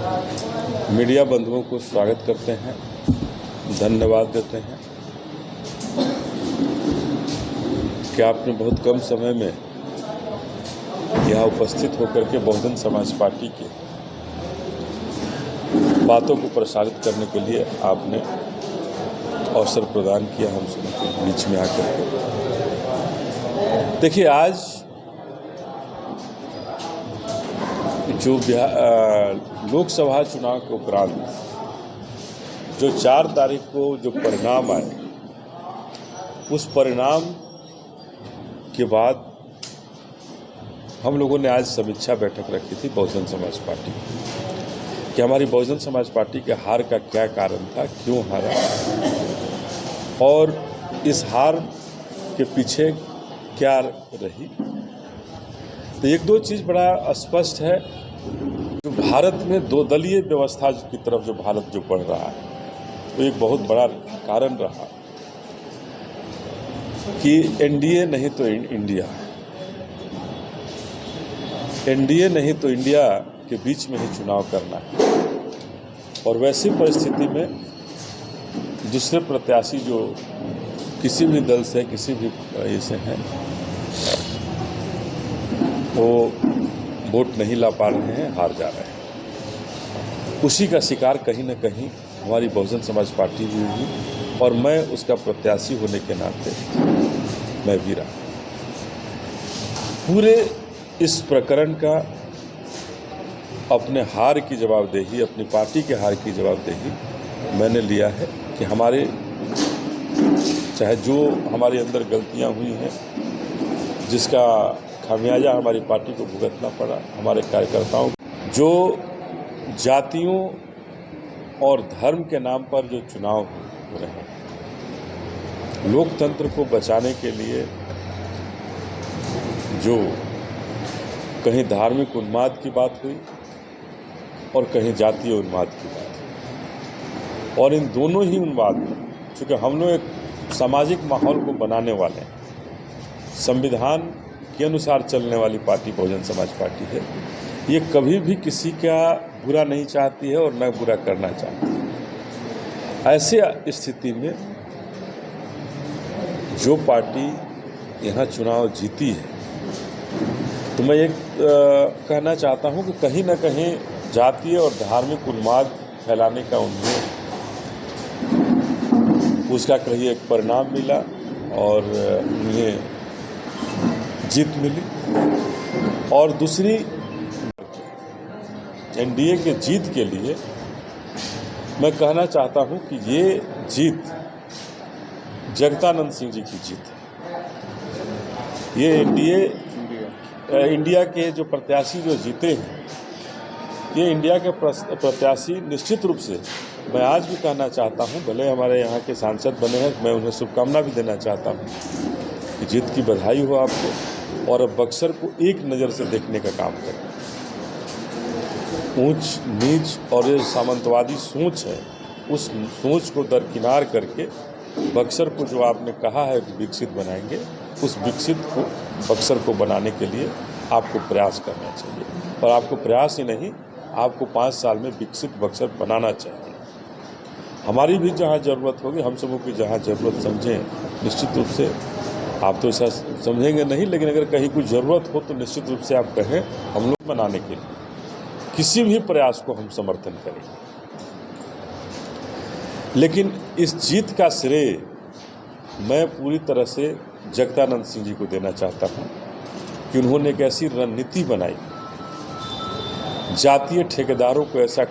Media बंधुओं को स्वागत करते हैं, धन्यवाद देते हैं कि आपने बहुत कम समय में यहाँ उपस्थित होकर के बहुजन समाज पार्टी की बातों को प्रसारित करने के लिए आपने अवसर प्रदान किया हम सबके बीच में आकर के। देखिए, आज जो लोकसभा चुनाव के उपरांत जो 4 तारीख को जो परिणाम आए, उस परिणाम के बाद हम लोगों ने आज समीक्षा बैठक रखी थी बहुजन समाज पार्टी कि हमारी बहुजन समाज पार्टी के हार का क्या कारण था, क्यों हारा और इस हार के पीछे क्या रही। तो एक दो चीज़ बड़ा स्पष्ट है। जो भारत में 2 दलीय व्यवस्था की तरफ जो भारत जो बढ़ रहा है, तो एक बहुत बड़ा कारण रहा कि एनडीए नहीं तो इंडिया, एनडीए नहीं तो इंडिया के बीच में ही चुनाव करना है। और वैसी परिस्थिति में दूसरे प्रत्याशी जो किसी भी दल से, किसी भी ऐसे हैं, वो वोट नहीं ला पा रहे हैं, हार जा रहे हैं। उसी का शिकार कहीं न कहीं हमारी बहुजन समाज पार्टी भी हुई और मैं उसका प्रत्याशी होने के नाते मैं भी रहा। पूरे इस प्रकरण का अपने हार की जवाबदेही, अपनी पार्टी के हार की जवाबदेही मैंने लिया है कि हमारे चाहे जो हमारे अंदर गलतियां हुई हैं, जिसका खामियाजा हमारी पार्टी को भुगतना पड़ा, हमारे कार्यकर्ताओं जो जातियों और धर्म के नाम पर जो चुनाव हो रहे हैं, लोकतंत्र को बचाने के लिए जो कहीं धार्मिक उन्माद की बात हुई और कहीं जातीय उन्माद की बात हुई। और इन दोनों ही उन्माद में, चूँकि हम लोग एक सामाजिक माहौल को बनाने वाले हैं, संविधान के अनुसार चलने वाली पार्टी बहुजन समाज पार्टी है, ये कभी भी किसी का बुरा नहीं चाहती है और न बुरा करना चाहती है। ऐसे स्थिति में जो पार्टी यहाँ चुनाव जीती है, तो मैं एक कहना चाहता हूँ कि कहीं न कहीं जातीय और धार्मिक उन्माद फैलाने का उन्हें उसका कहीं एक परिणाम मिला और उन्हें जीत मिली। और दूसरी, एनडीए के जीत के लिए मैं कहना चाहता हूं कि ये जीत जगदानंद सिंह जी की जीत है। ये इंडिया के जो प्रत्याशी जो जीते हैं, ये इंडिया के प्रत्याशी निश्चित रूप से, मैं आज भी कहना चाहता हूं, भले हमारे यहाँ के सांसद बने हैं, मैं उन्हें शुभकामना भी देना चाहता हूं कि जीत की बधाई हो आपको। और अब बक्सर को एक नज़र से देखने का काम करें। ऊंच नीच और ये सामंतवादी सोच है, उस सोच को दरकिनार करके बक्सर को जो आपने कहा है कि विकसित बनाएंगे, उस विकसित को बक्सर को बनाने के लिए आपको प्रयास करना चाहिए। और आपको प्रयास ही नहीं, आपको 5 साल में विकसित बक्सर बनाना चाहिए। हमारी भी जहाँ ज़रूरत होगी, हम सबों की जहाँ ज़रूरत समझें, निश्चित रूप से आप तो ऐसा समझेंगे नहीं, लेकिन अगर कहीं कोई ज़रूरत हो तो निश्चित रूप से आप कहें, हम लोग बनाने के लिए किसी भी प्रयास को हम समर्थन करेंगे। लेकिन इस जीत का श्रेय मैं पूरी तरह से जगदानंद सिंह जी को देना चाहता हूँ कि उन्होंने एक ऐसी रणनीति बनाई, जातीय ठेकेदारों को ऐसा